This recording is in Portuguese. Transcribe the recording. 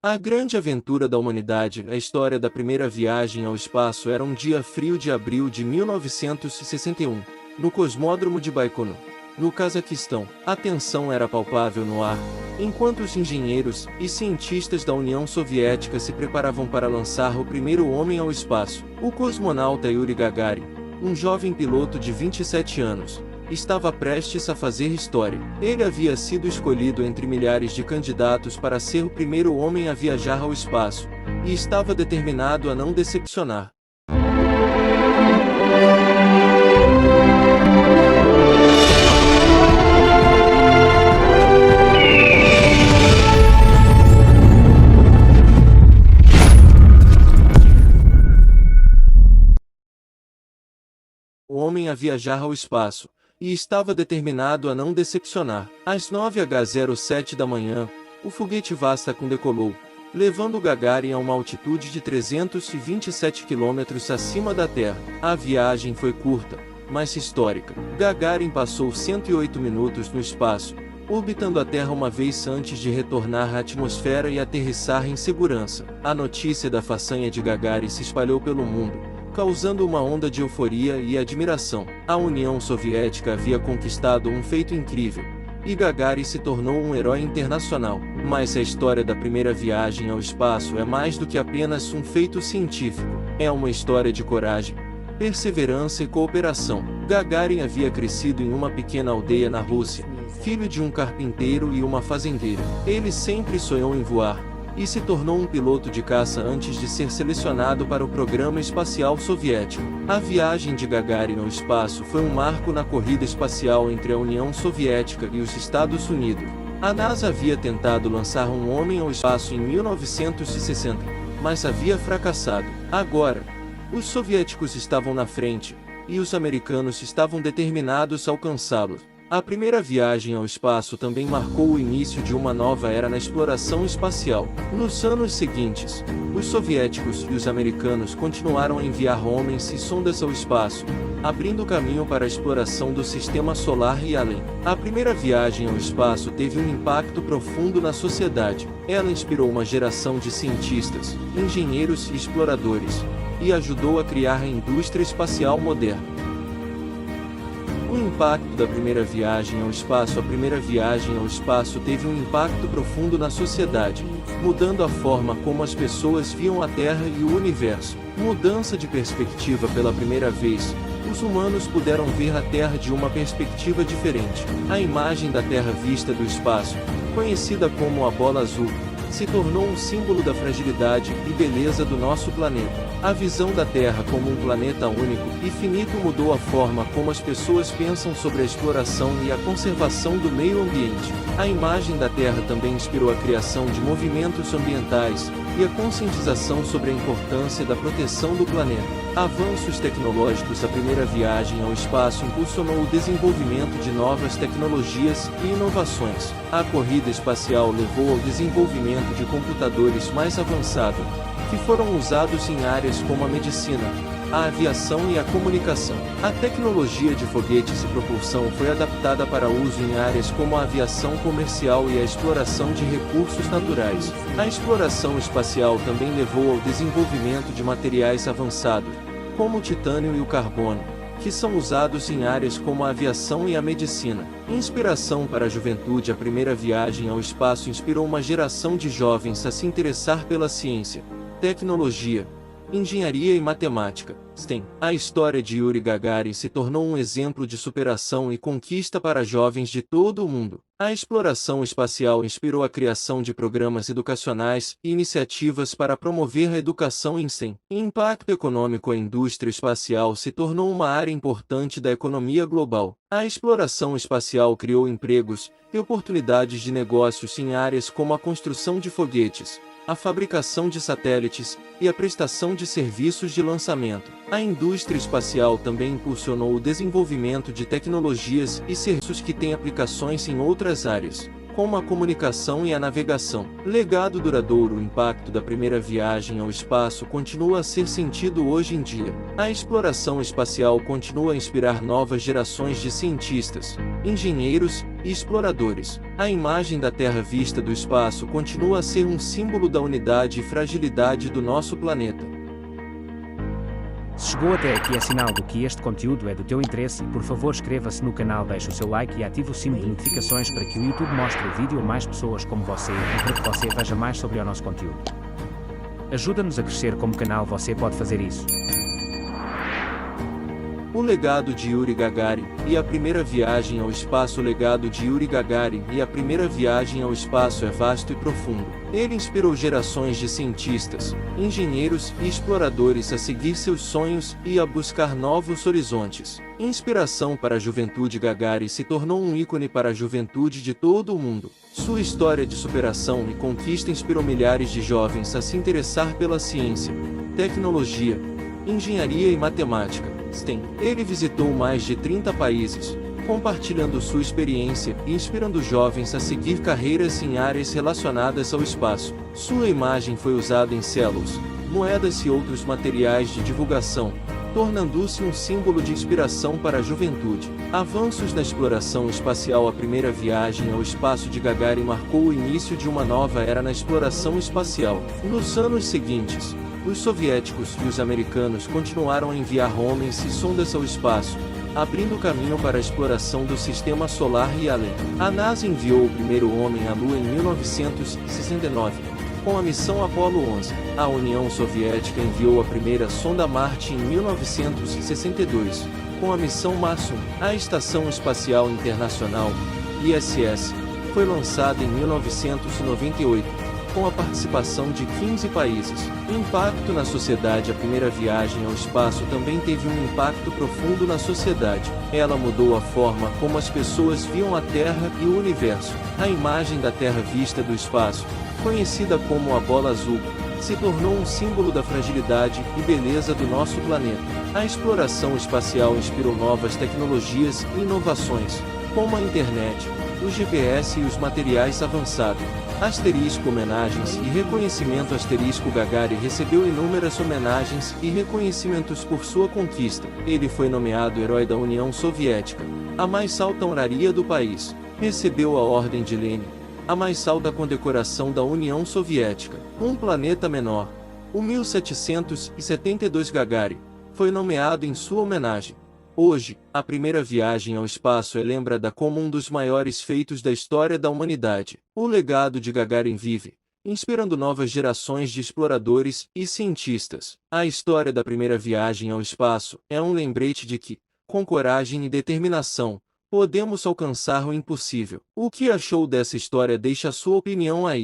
A grande aventura da humanidade, a história da primeira viagem ao espaço era um dia frio de abril de 1961, no cosmódromo de Baikonur, no Cazaquistão. A tensão era palpável no ar, enquanto os engenheiros e cientistas da União Soviética se preparavam para lançar o primeiro homem ao espaço. O cosmonauta Yuri Gagarin, um jovem piloto de 27 anos, estava prestes a fazer história. Ele havia sido escolhido entre milhares de candidatos para ser o primeiro homem a viajar ao espaço, e estava determinado a não decepcionar. O homem a viajar ao espaço, e estava determinado a não decepcionar. Às 9h07 da manhã, o foguete Vostok decolou, levando Gagarin a uma altitude de 327 quilômetros acima da Terra. A viagem foi curta, mas histórica. Gagarin passou 108 minutos no espaço, orbitando a Terra uma vez antes de retornar à atmosfera e aterrissar em segurança. A notícia da façanha de Gagarin se espalhou pelo mundo, causando uma onda de euforia e admiração. A União Soviética havia conquistado um feito incrível, e Gagarin se tornou um herói internacional. Mas a história da primeira viagem ao espaço é mais do que apenas um feito científico. É uma história de coragem, perseverança e cooperação. Gagarin havia crescido em uma pequena aldeia na Rússia, filho de um carpinteiro e uma fazendeira. Ele sempre sonhou em voar, e se tornou um piloto de caça antes de ser selecionado para o programa espacial soviético. A viagem de Gagarin ao espaço foi um marco na corrida espacial entre a União Soviética e os Estados Unidos. A NASA havia tentado lançar um homem ao espaço em 1960, mas havia fracassado. Agora, os soviéticos estavam na frente, e os americanos estavam determinados a alcançá-lo. A primeira viagem ao espaço também marcou o início de uma nova era na exploração espacial. Nos anos seguintes, os soviéticos e os americanos continuaram a enviar homens e sondas ao espaço, abrindo caminho para a exploração do sistema solar e além. A primeira viagem ao espaço teve um impacto profundo na sociedade. Ela inspirou uma geração de cientistas, engenheiros e exploradores, e ajudou a criar a indústria espacial moderna. O impacto da primeira viagem ao espaço. A primeira viagem ao espaço teve um impacto profundo na sociedade, mudando a forma como as pessoas viam a Terra e o universo. Mudança de perspectiva. Pela primeira vez, os humanos puderam ver a Terra de uma perspectiva diferente. A imagem da Terra vista do espaço, conhecida como a bola azul, se tornou um símbolo da fragilidade e beleza do nosso planeta. A visão da Terra como um planeta único e finito mudou a forma como as pessoas pensam sobre a exploração e a conservação do meio ambiente. A imagem da Terra também inspirou a criação de movimentos ambientais e a conscientização sobre a importância da proteção do planeta. Avanços tecnológicos. A primeira viagem ao espaço impulsionou o desenvolvimento de novas tecnologias e inovações. A corrida espacial levou ao desenvolvimento de computadores mais avançados, que foram usados em áreas como a medicina, a aviação e a comunicação. A tecnologia de foguetes e propulsão foi adaptada para uso em áreas como a aviação comercial e a exploração de recursos naturais. A exploração espacial também levou ao desenvolvimento de materiais avançados, como o titânio e o carbono, que são usados em áreas como a aviação e a medicina. Inspiração para a juventude. A primeira viagem ao espaço inspirou uma geração de jovens a se interessar pela ciência, tecnologia, engenharia e matemática. STEM. A história de Yuri Gagarin se tornou um exemplo de superação e conquista para jovens de todo o mundo. A exploração espacial inspirou a criação de programas educacionais e iniciativas para promover a educação em STEM. Impacto econômico. A indústria espacial se tornou uma área importante da economia global. A exploração espacial criou empregos e oportunidades de negócios em áreas como a construção de foguetes, a fabricação de satélites e a prestação de serviços de lançamento. A indústria espacial também impulsionou o desenvolvimento de tecnologias e serviços que têm aplicações em outras áreas, como a comunicação e a navegação. Legado duradouro. O impacto da primeira viagem ao espaço continua a ser sentido hoje em dia. A exploração espacial continua a inspirar novas gerações de cientistas, engenheiros e exploradores. A imagem da Terra vista do espaço continua a ser um símbolo da unidade e fragilidade do nosso planeta. Se chegou até aqui é sinal de que este conteúdo é do teu interesse e por favor inscreva-se no canal, deixe o seu like e ative o sino de notificações para que o YouTube mostre o vídeo a mais pessoas como você e para que você veja mais sobre o nosso conteúdo. Ajuda-nos a crescer como canal, você pode fazer isso. O legado de Yuri Gagarin e a primeira viagem ao espaço. O legado de Yuri Gagarin e a primeira viagem ao espaço é vasto e profundo. Ele inspirou gerações de cientistas, engenheiros e exploradores a seguir seus sonhos e a buscar novos horizontes. Inspiração para a juventude, Gagarin se tornou um ícone para a juventude de todo o mundo. Sua história de superação e conquista inspirou milhares de jovens a se interessar pela ciência, tecnologia, engenharia e matemática. STEM. Ele visitou mais de 30 países, compartilhando sua experiência e inspirando jovens a seguir carreiras em áreas relacionadas ao espaço. Sua imagem foi usada em células, moedas e outros materiais de divulgação, tornando-se um símbolo de inspiração para a juventude. Avanços na exploração espacial. A primeira viagem ao espaço de Gagarin marcou o início de uma nova era na exploração espacial. Nos anos seguintes, os soviéticos e os americanos continuaram a enviar homens e sondas ao espaço, abrindo caminho para a exploração do sistema solar e além. A NASA enviou o primeiro homem à Lua em 1969, com a missão Apollo 11. A União Soviética enviou a primeira sonda Marte em 1962, com a missão Mars 1. A Estação Espacial Internacional, ISS, foi lançada em 1998. Com a participação de 15 países. Impacto na sociedade. A primeira viagem ao espaço também teve um impacto profundo na sociedade. Ela mudou a forma como as pessoas viam a Terra e o universo. A imagem da Terra vista do espaço, conhecida como a bola azul, se tornou um símbolo da fragilidade e beleza do nosso planeta. A exploração espacial inspirou novas tecnologias e inovações, como a internet, o GPS e os materiais avançados. Asterisco. Homenagens e reconhecimento. Asterisco. Gagarin recebeu inúmeras homenagens e reconhecimentos por sua conquista. Ele foi nomeado Herói da União Soviética, a mais alta honraria do país. Recebeu a Ordem de Lenin, a mais alta condecoração da União Soviética. Um planeta menor. O 1772. Gagarin foi nomeado em sua homenagem. Hoje, a primeira viagem ao espaço é lembrada como um dos maiores feitos da história da humanidade. O legado de Gagarin vive, inspirando novas gerações de exploradores e cientistas. A história da primeira viagem ao espaço é um lembrete de que, com coragem e determinação, podemos alcançar o impossível. O que achou dessa história? Deixe a sua opinião aí.